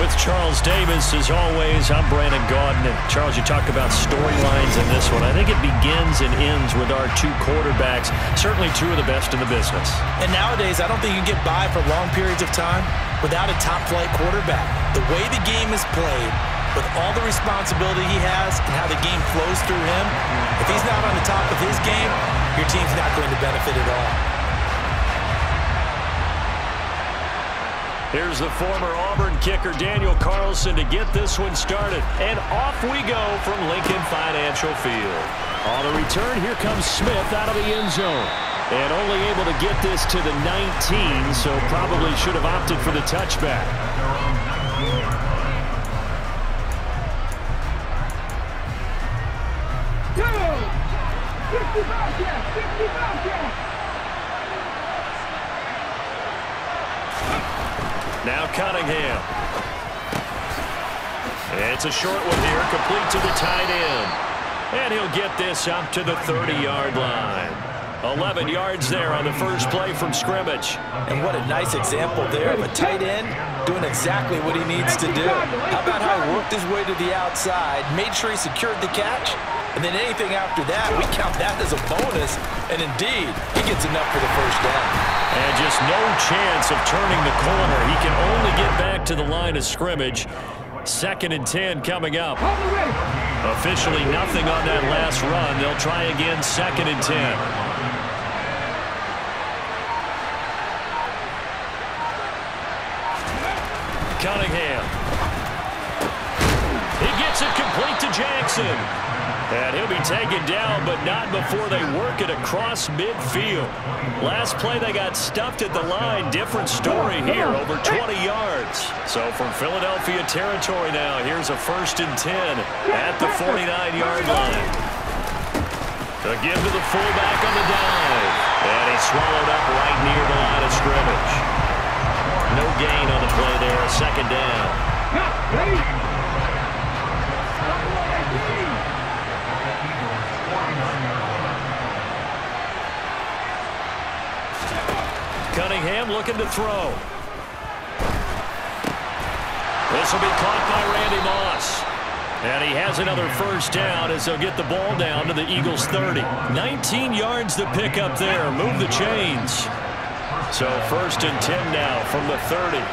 With Charles Davis, as always, I'm Brandon Gaudin. And Charles, you talk about storylines in this one. I think it begins and ends with our two quarterbacks, certainly two of the best in the business. And nowadays, I don't think you can get by for long periods of time without a top-flight quarterback. The way the game is played, with all the responsibility he has and how the game flows through him, if he's not on the top of his game, your team's not going to benefit at all. Here's the former Auburn kicker, Daniel Carlson, to get this one started. And off we go from Lincoln Financial Field. On the return, here comes Smith out of the end zone. And only able to get this to the 19, so probably should have opted for the touchback. Now Cunningham. It's a short one here, complete to the tight end. And he'll get this up to the 30-yard line. 11 yards there on the first play from scrimmage. And what a nice example there of a tight end doing exactly what he needs to do. How about how he worked his way to the outside, made sure he secured the catch, and then anything after that, we count that as a bonus. And indeed, he gets enough for the first down. And just no chance of turning the corner. He can only get back to the line of scrimmage. 2nd and 10 coming up. Officially nothing on that last run. They'll try again, 2nd and 10. Cunningham. He gets it complete to Jackson. And he'll be taken down, but not before they work it across midfield. Last play, they got stuffed at the line. Different story here, over 20 yards. So from Philadelphia territory now, here's a 1st and 10 at the 49-yard line. To give to the fullback on the dive. And he's swallowed up right near the line of scrimmage. No gain on the play there, 2nd down. Cunningham looking to throw. This will be caught by Randy Moss. And he has another first down as they'll get the ball down to the Eagles' 30. 19 yards to pick up there. Move the chains. So 1st and 10 now from the 30.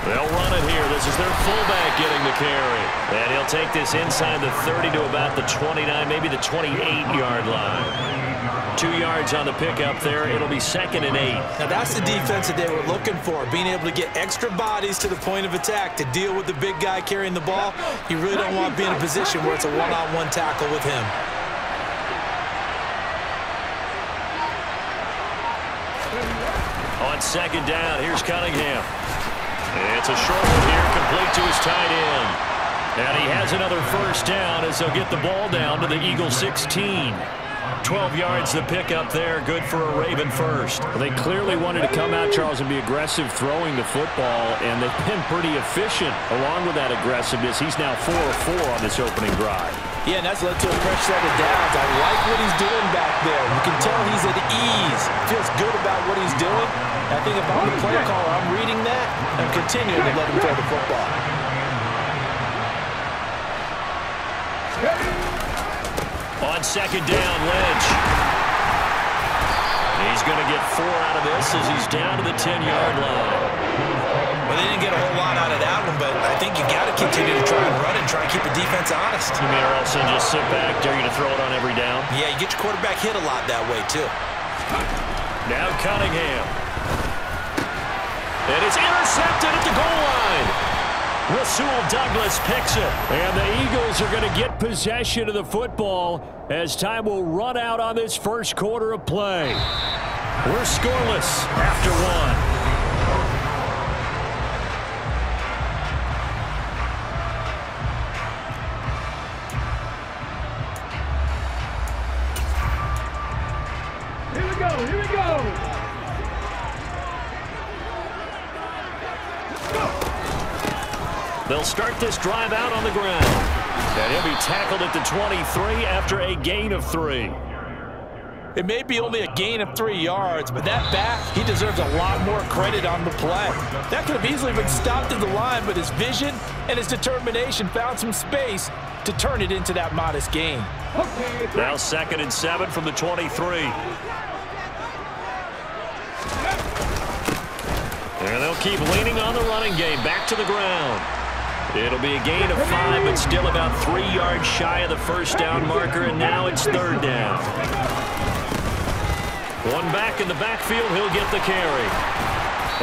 They'll run it here. This is their fullback getting the carry. And he'll take this inside the 30 to about the 29, maybe the 28-yard line. 2 yards on the pickup there. It'll be 2nd and 8. Now that's the defense that they were looking for, being able to get extra bodies to the point of attack to deal with the big guy carrying the ball. You really don't want to be in a position where it's a one-on-one tackle with him. On 2nd down, here's Cunningham. It's a short one here, complete to his tight end. And he has another first down as they'll get the ball down to the Eagles' 16. 12 yards to pick up there. Good for a Raven first. Well, they clearly wanted to come out, Charles, and be aggressive throwing the football, and they've been pretty efficient along with that aggressiveness. He's now 4 of 4 on this opening drive. Yeah, and that's led to a fresh set of downs. I like what he's doing back there. You can tell he's at ease. Feels good about what he's doing. I think if I'm the play caller, I'm reading that and continuing to let him throw the football. On 2nd down, Lynch. He's going to get 4 out of this as he's down to the 10-yard line. Well, they didn't get a whole lot out of that one, but I think you got to continue to try and run and try and keep the defense honest. You may also just sit back, dare you to throw it on every down. Yeah, you get your quarterback hit a lot that way, too. Now Cunningham. And it's intercepted at the goal line. Rasul Douglas picks it. And the Eagles are going to get possession of the football as time will run out on this first quarter of play. We're scoreless after 1. Here we go. They'll start this drive out on the ground. And he'll be tackled at the 23 after a gain of 3. It may be only a gain of 3 yards, but that back, he deserves a lot more credit on the play. That could have easily been stopped at the line, but his vision and his determination found some space to turn it into that modest gain. Now 2nd and 7 from the 23. And they'll keep leaning on the running game. Back to the ground. It'll be a gain of 5, but still about 3 yards shy of the first down marker, and now it's 3rd down. One back in the backfield, he'll get the carry.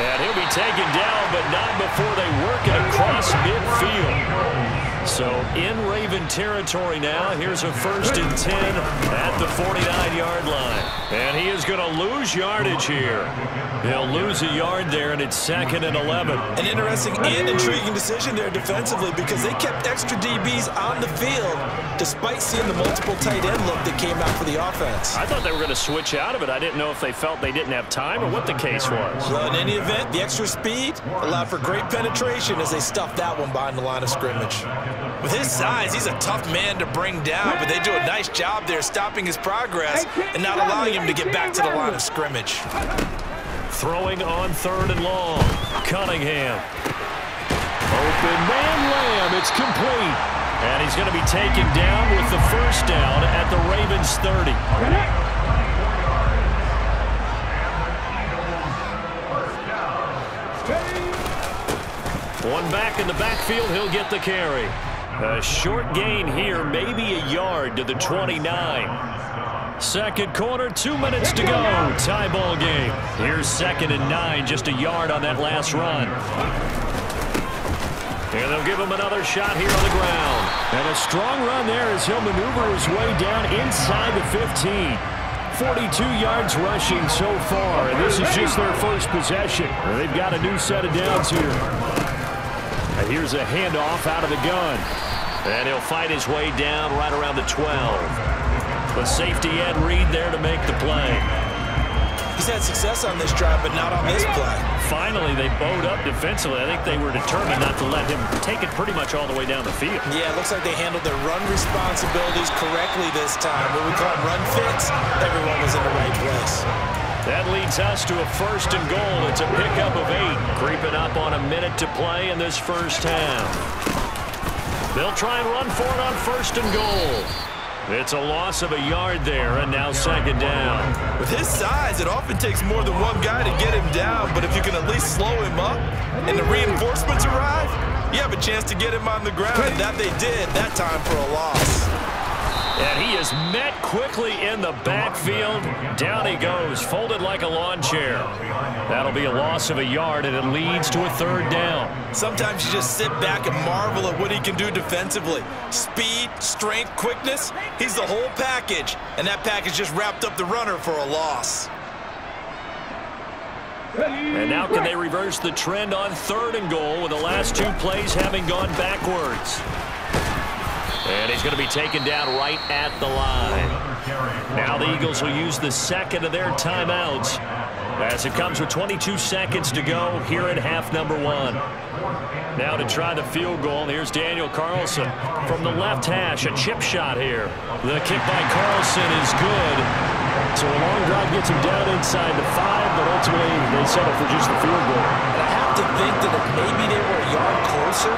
And he'll be taken down, but not before they work it across midfield. So in Raven territory now. Here's a 1st and 10 at the 49-yard line. And he is going to lose yardage here. He'll lose a yard there, and it's 2nd and 11. An interesting and intriguing decision there defensively because they kept extra DBs on the field despite seeing the multiple tight end look that came out for the offense. I thought they were going to switch out of it. I didn't know if they felt they didn't have time or what the case was. Well, in any event, the extra speed allowed for great penetration as they stuffed that one behind the line of scrimmage. With his size, he's a tough man to bring down, but they do a nice job there stopping his progress and not allowing him to get back to the line of scrimmage. Throwing on 3rd and long. Cunningham. Open man Lamb. It's complete. And he's going to be taken down with the 1st down at the Ravens 30. One back in the backfield. He'll get the carry. A short gain here, maybe a yard to the 29. 2nd quarter, 2 minutes to go. Tie ball game. Here's 2nd and 9, just a yard on that last run. And they'll give him another shot here on the ground. And a strong run there as he'll maneuver his way down inside the 15. 42 yards rushing so far, and this is just their first possession. They've got a new set of downs here. And here's a handoff out of the gun. And he'll fight his way down right around the 12. The safety Ed Reed there to make the play. He's had success on this drive, but not on this play. Finally, they bowed up defensively. I think they were determined not to let him take it pretty much all the way down the field. Yeah, it looks like they handled their run responsibilities correctly this time. When we call them run fits, everyone was in the right place. That leads us to a 1st and goal. It's a pickup of 8. Creeping up on a minute to play in this first half. They'll try and run for it on 1st and goal. It's a loss of a yard there, and now 2nd down. With his size, it often takes more than one guy to get him down, but if you can at least slow him up and the reinforcements arrive, you have a chance to get him on the ground, and that they did that time for a loss. And he is met quickly in the backfield. Down he goes, folded like a lawn chair. That'll be a loss of a yard, and it leads to a 3rd down. Sometimes you just sit back and marvel at what he can do defensively. Speed, strength, quickness, he's the whole package. And that package just wrapped up the runner for a loss. And now can they reverse the trend on 3rd and goal with the last 2 plays having gone backwards? And he's going to be taken down right at the line. Now the Eagles will use the 2nd of their timeouts as it comes with 22 seconds to go here at half number 1. Now to try the field goal, and here's Daniel Carlson from the left hash, a chip shot here. The kick by Carlson is good. So a long drive gets him down inside the 5, but ultimately they settle for just the field goal. And I have to think that if maybe they were a yard closer,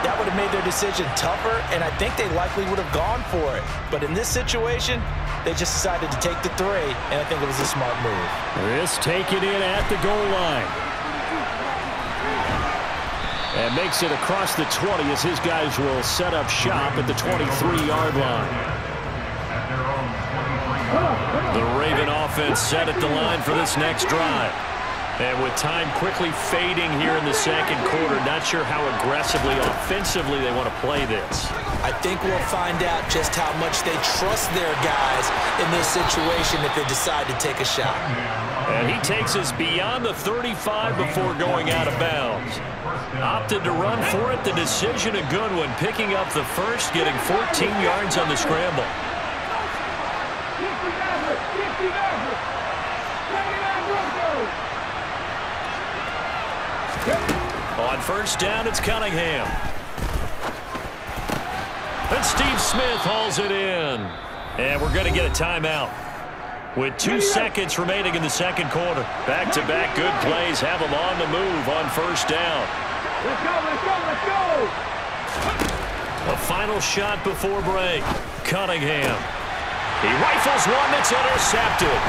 that would have made their decision tougher, and I think they likely would have gone for it. But in this situation, they just decided to take the 3, and I think it was a smart move. This taken in at the goal line. And makes it across the 20 as his guys will set up shop at the 23-yard line. The Raven offense set at the line for this next drive. And with time quickly fading here in the 2nd quarter, not sure how aggressively, offensively they want to play this. I think we'll find out just how much they trust their guys in this situation if they decide to take a shot. And he takes us beyond the 35 before going out of bounds. Opted to run for it. The decision a good one. Picking up the 1st, getting 14 yards on the scramble. On 1st down, it's Cunningham. And Steve Smith hauls it in. And we're going to get a timeout. with 2 seconds remaining in the second quarter. Back-to-back good plays have them on the move on first down. Let's go, let's go, let's go! A final shot before break. Cunningham. He rifles one that's intercepted.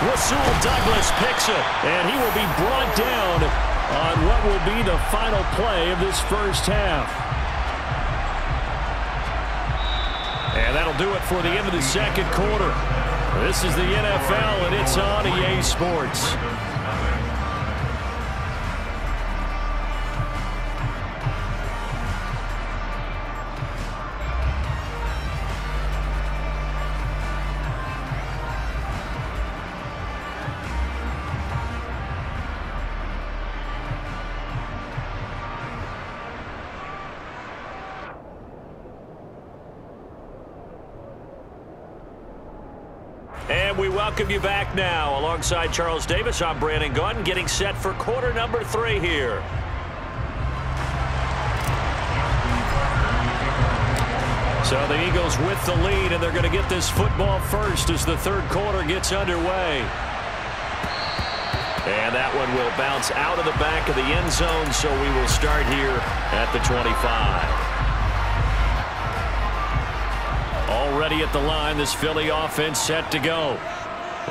Rasul Douglas picks it, and he will be brought down on what will be the final play of this first half. And that'll do it for the end of the second quarter. This is the NFL, and it's on EA Sports. And we welcome you back now. Alongside Charles Davis, I'm Brandon Gunn, getting set for quarter number 3 here. So the Eagles with the lead, and they're going to get this football first as the third quarter gets underway. And that one will bounce out of the back of the end zone, so we will start here at the 25. Already at the line, this Philly offense set to go.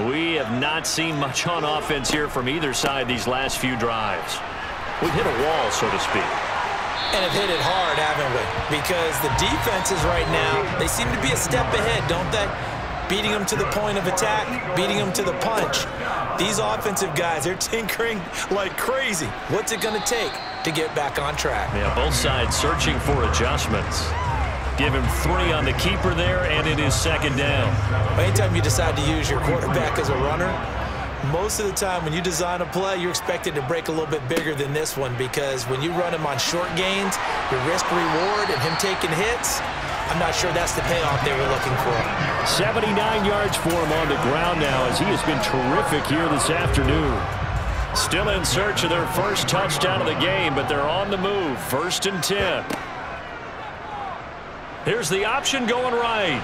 We have not seen much on offense here from either side these last few drives. We've hit a wall, so to speak. And have hit it hard, haven't we? Because the defenses right now, they seem to be a step ahead, don't they? Beating them to the point of attack, beating them to the punch. These offensive guys, they're tinkering like crazy. What's it going to take to get back on track? Yeah, both sides searching for adjustments. Give him 3 on the keeper there, and it is second down. Anytime you decide to use your quarterback as a runner, most of the time when you design a play, you're expected to break a little bit bigger than this one, because when you run him on short gains, your risk-reward and him taking hits, I'm not sure that's the payoff they were looking for. 79 yards for him on the ground now, as he has been terrific here this afternoon. Still in search of their first touchdown of the game, but they're on the move. 1st and 10. Here's the option going right.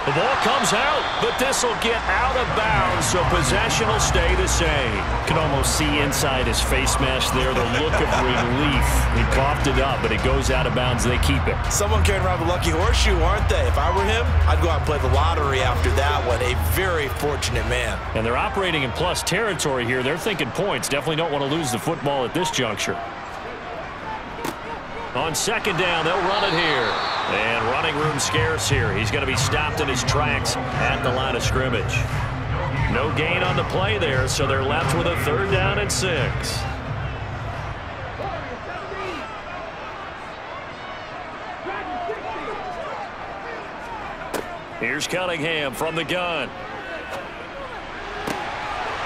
The ball comes out, but this will get out of bounds, so possession will stay the same. You can almost see inside his face mask there the look of relief. He coughed it up, but it goes out of bounds. They keep it. Someone carrying around the lucky horseshoe, aren't they? If I were him, I'd go out and play the lottery after that one. A very fortunate man. And they're operating in plus territory here. They're thinking points. Definitely don't want to lose the football at this juncture. On second down, they'll run it here. And running room scarce here. He's going to be stopped in his tracks at the line of scrimmage. No gain on the play there, so they're left with a 3rd down and 6. Here's Cunningham from the gun.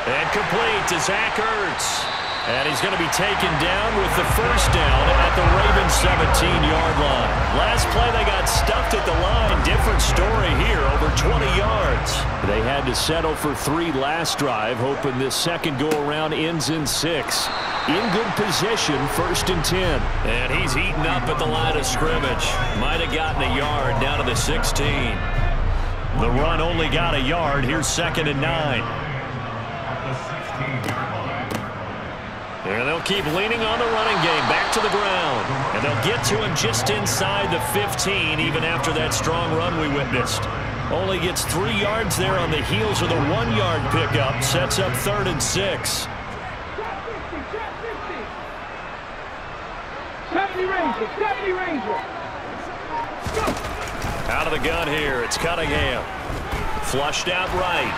And complete to Zach Ertz. And he's going to be taken down with the first down at the Ravens 17-yard line. Last play, they got stuffed at the line. Different story here, over 20 yards. They had to settle for 3 last drive, hoping this second go-around ends in 6. In good position, 1st and 10. And he's eaten up at the line of scrimmage. Might have gotten a yard down to the 16. The run only got a yard. Here's 2nd and 9. And they'll keep leaning on the running game, back to the ground. And they'll get to him just inside the 15, even after that strong run we witnessed. Only gets 3 yards there on the heels of the 1-yard pickup. Sets up 3rd and 6. Out of the gun here, it's Cunningham. Flushed out right.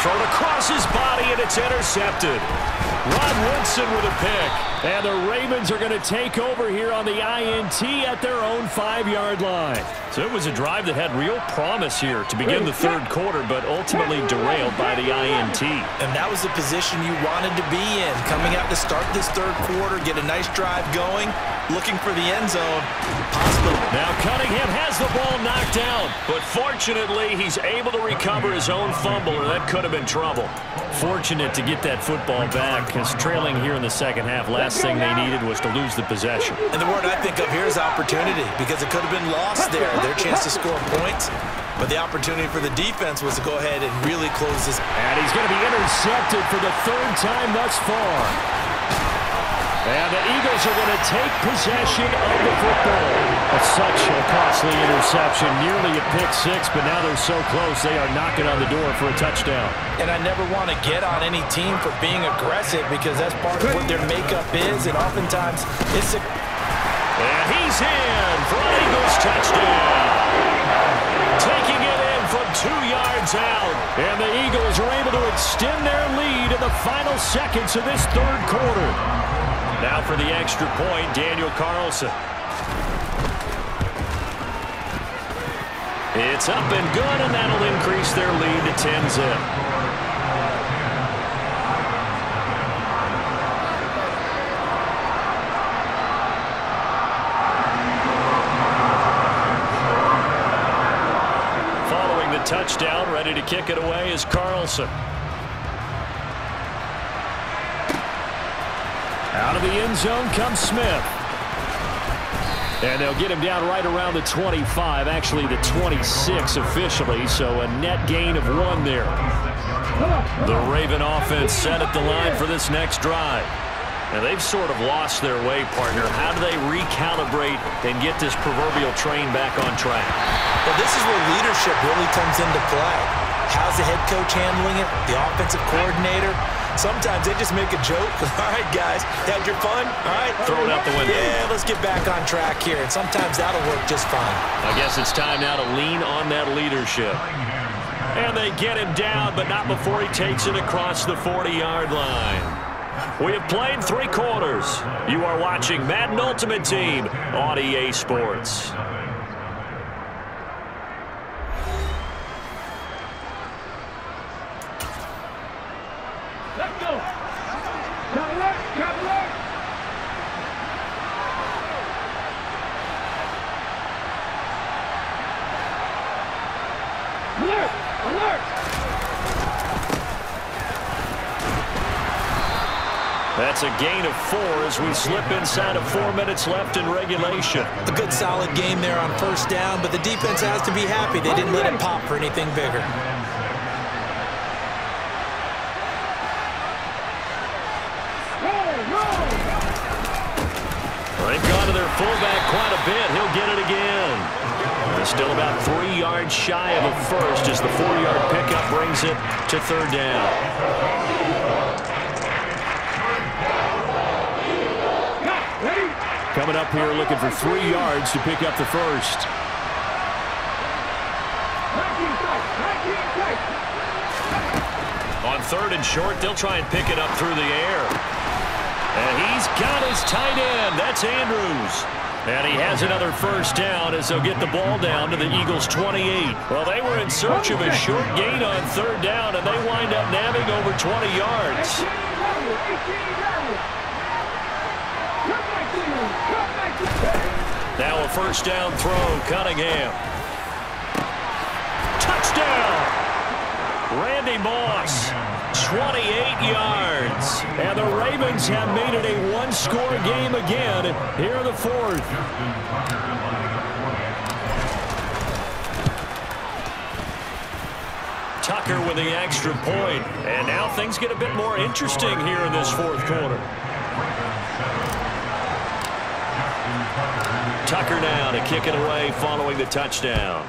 Thrown across his body, and it's intercepted. Rod Woodson with a pick. And the Ravens are going to take over here on the INT at their own 5-yard line. So it was a drive that had real promise here to begin the third quarter, but ultimately derailed by the INT. And that was the position you wanted to be in. Coming out to start this third quarter, get a nice drive going, looking for the end zone. Possible. Now Cunningham has the ball knocked down, but fortunately, he's able to recover his own fumble, or that could have been trouble. Fortunate to get that football back, because trailing here in the second half, last thing they needed was to lose the possession. And the word I think of here is opportunity, because it could have been lost there, their chance to score points. But the opportunity for the defense was to go ahead and really close this. And he's going to be intercepted for the third time thus far. And the Eagles are going to take possession of the football. That's such a costly interception, nearly a pick six, but now they're so close they are knocking on the door for a touchdown. And I never want to get on any team for being aggressive, because that's part of what their makeup is, and oftentimes it's a... And he's in for an Eagles touchdown. Taking it in from 2 yards out. And the Eagles are able to extend their lead in the final seconds of this third quarter. Now for the extra point, Daniel Carlson. It's up and good, and that'll increase their lead to 10-zip. Touchdown, ready to kick it away is Carlson. Out of the end zone comes Smith. And they'll get him down right around the 25, actually the 26 officially, so a net gain of 1 there. The Raven offense set at the line for this next drive. Now, they've sort of lost their way, partner. How do they recalibrate and get this proverbial train back on track? Well, this is where leadership really comes into play. How's the head coach handling it? The offensive coordinator? Sometimes they just make a joke. All right, guys, had your fun? All right. Throw it out the window. Yeah, let's get back on track here. And sometimes that'll work just fine. I guess it's time now to lean on that leadership. And they get him down, but not before he takes it across the 40-yard line. We have played 3 quarters. You are watching Madden Ultimate Team on EA Sports. Let's go. Travel up. Alert. That's a gain of 4 as we slip inside of 4 minutes left in regulation. A good solid game there on first down, but the defense has to be happy they didn't let it pop for anything bigger. They've gone to their fullback quite a bit. He'll get it again. They're still about 3 yards shy of a first as the 4-yard pickup brings it to third down. Coming up here looking for 3 yards to pick up the first. On 3rd and short, they'll try and pick it up through the air. And he's got his tight end. That's Andrews. And he has another first down as they'll get the ball down to the Eagles' 28. Well, they were in search of a short gain on 3rd down, and they wind up nabbing over 20 yards. Now a first down throw, Cunningham. Touchdown! Randy Moss, 28 yards. And the Ravens have made it a one-score game again here in the 4th. Tucker with the extra point. And now things get a bit more interesting here in this 4th quarter. Tucker now to kick it away following the touchdown.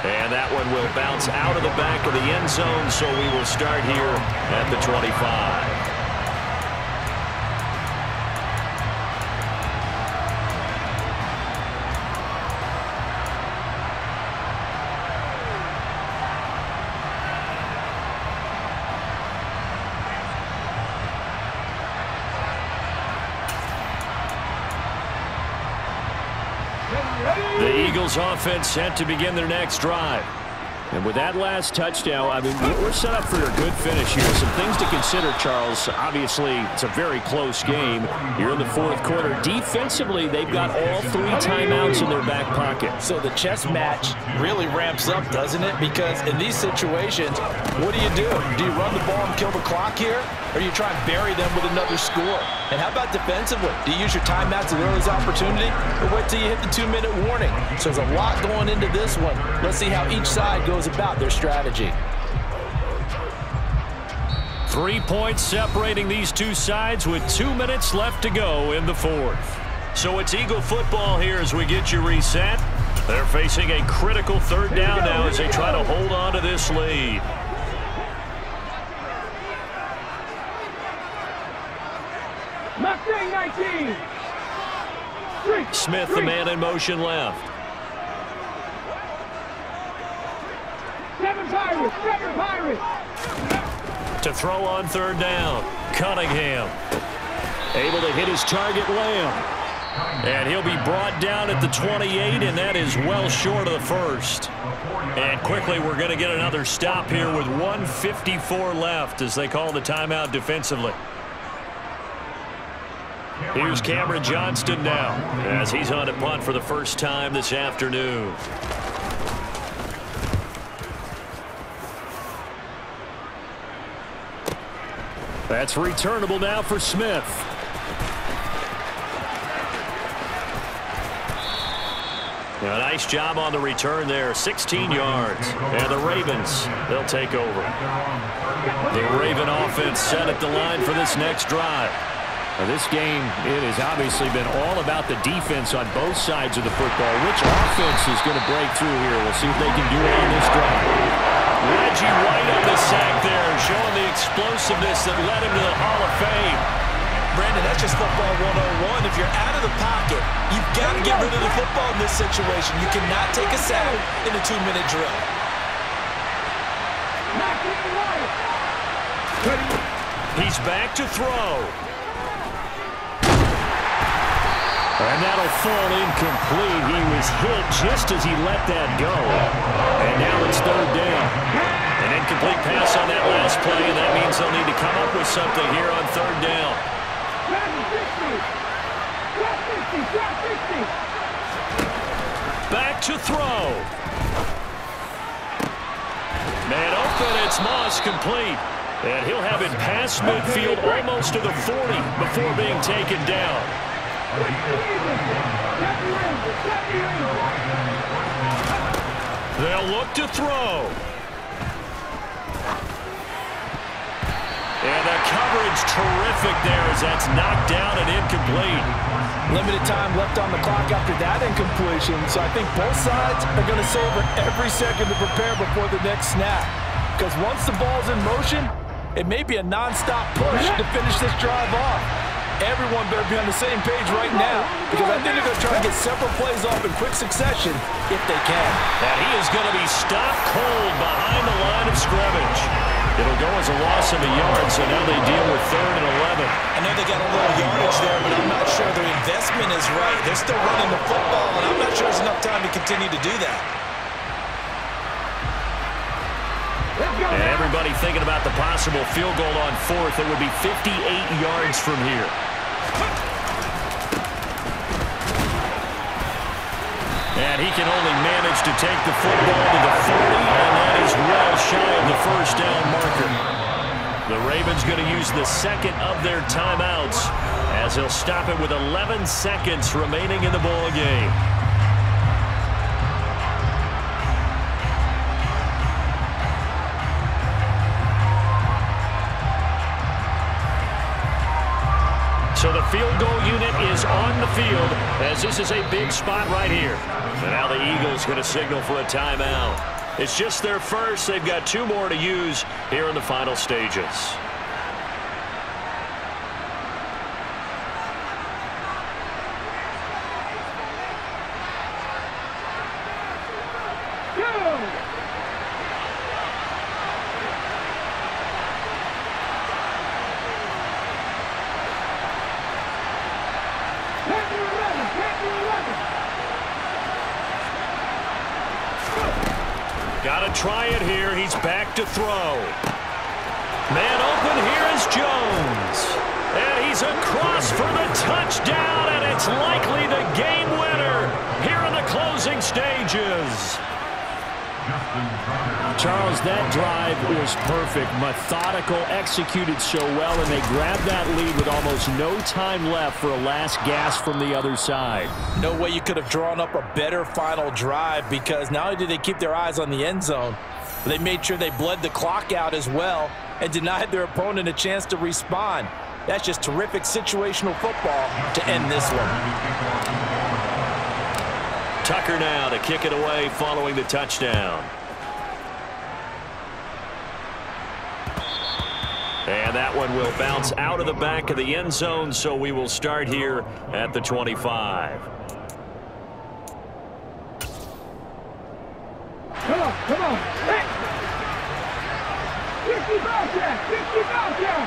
And that one will bounce out of the back of the end zone, so we will start here at the 25. The Eagles offense set to begin their next drive. And with that last touchdown, I mean, we're set up for a good finish here. Some things to consider, Charles. Obviously, it's a very close game. You're in the fourth quarter. Defensively, they've got all 3 timeouts in their back pocket. So the chess match really ramps up, doesn't it? Because in these situations, what do? Do you run the ball and kill the clock here? Or you try and bury them with another score? And how about defensively? Do you use your timeouts at earliest opportunity? Or wait till you hit the 2-minute warning? So there's a lot going into this one. Let's see how each side goes about their strategy. 3 points separating these two sides with 2 minutes left to go in the fourth. So it's Eagle football here as we get you reset. They're facing a critical third down now as they try to hold on to this lead. Mustang 19. Smith, the man in motion left. 7 Pirates, 7 Pirates. To throw on third down, Cunningham. Able to hit his target, Lamb. And he'll be brought down at the 28, and that is well short of the first. And quickly, we're going to get another stop here with 1:54 left as they call the timeout defensively. Here's Cameron Johnston now as he's on to punt for the first time this afternoon. That's returnable now for Smith. A nice job on the return there, 16 yards. And the Ravens, they'll take over. The Raven offense set at the line for this next drive. Now this game, it has obviously been all about the defense on both sides of the football. Which offense is going to break through here? We'll see if they can do it on this drive. Reggie White on the sack there, showing the explosiveness that led him to the Hall of Fame. Brandon, that's just football 101. If you're out of the pocket, you've got to get rid of the football in this situation. You cannot take a sack in a 2-minute drill. He's back to throw. And that'll fall incomplete. He was hit just as he let that go. And now it's third down. An incomplete pass on that last play, and that means they'll need to come up with something here on third down. Back to throw. Man open, it's Moss complete. And he'll have it past midfield almost to the 40 before being taken down. They'll look to throw. And the coverage terrific there as that's knocked down and incomplete. Limited time left on the clock after that incompletion, so I think both sides are going to savor every second to prepare before the next snap. Because once the ball's in motion, it may be a non-stop push to finish this drive off. Everyone better be on the same page right now, because I think they're going to try to get several plays off in quick succession if they can. And he is going to be stopped cold behind the line of scrimmage. It'll go as a loss of a yard, so now they deal with 3rd and 11. I know they got a little yardage there, but I'm not sure their investment is right. They're still running the football, and I'm not sure there's enough time to continue to do that. And everybody thinking about the possible field goal on 4th. It would be 58 yards from here. And he can only manage to take the football to the 40, and that is well shy of the first down marker. The Ravens going to use the second of their timeouts as they'll stop it with 11 seconds remaining in the ball game. So the field goal unit is on the field as this is a big spot right here. And now the Eagles going to signal for a timeout. It's just their first. They've got 2 more to use here in the final stages. Got to try it here. He's back to throw. Man open here is Jones. And he's across for the touchdown, and it's likely the game winner here in the closing stages. Charles, that drive was perfect. Methodical, executed so well, and they grabbed that lead with almost no time left for a last gasp from the other side. No way you could have drawn up a better final drive, because not only did they keep their eyes on the end zone, but they made sure they bled the clock out as well and denied their opponent a chance to respond. That's just terrific situational football to end this one. Tucker now to kick it away following the touchdown. And that one will bounce out of the back of the end zone, so we will start here at the 25. Come on, come on. Hey! 50 balls there, 50 balls there.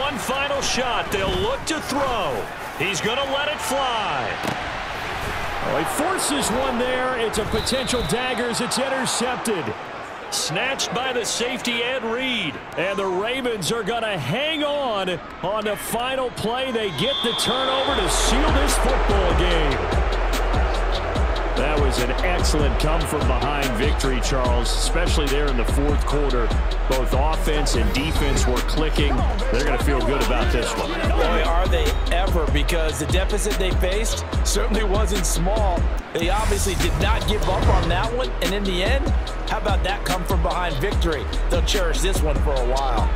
One final shot. They'll look to throw. He's going to let it fly. Well, he forces one there. It's a potential dagger as it's intercepted. Snatched by the safety, Ed Reed. And the Ravens are going to hang on the final play. They get the turnover to seal this football game. That was an excellent come-from-behind victory, Charles, especially there in the fourth quarter. Both offense and defense were clicking. They're going to feel good about this one. Boy, are they ever, because the deficit they faced certainly wasn't small. They obviously did not give up on that one, and in the end, how about that come-from-behind victory? They'll cherish this one for a while.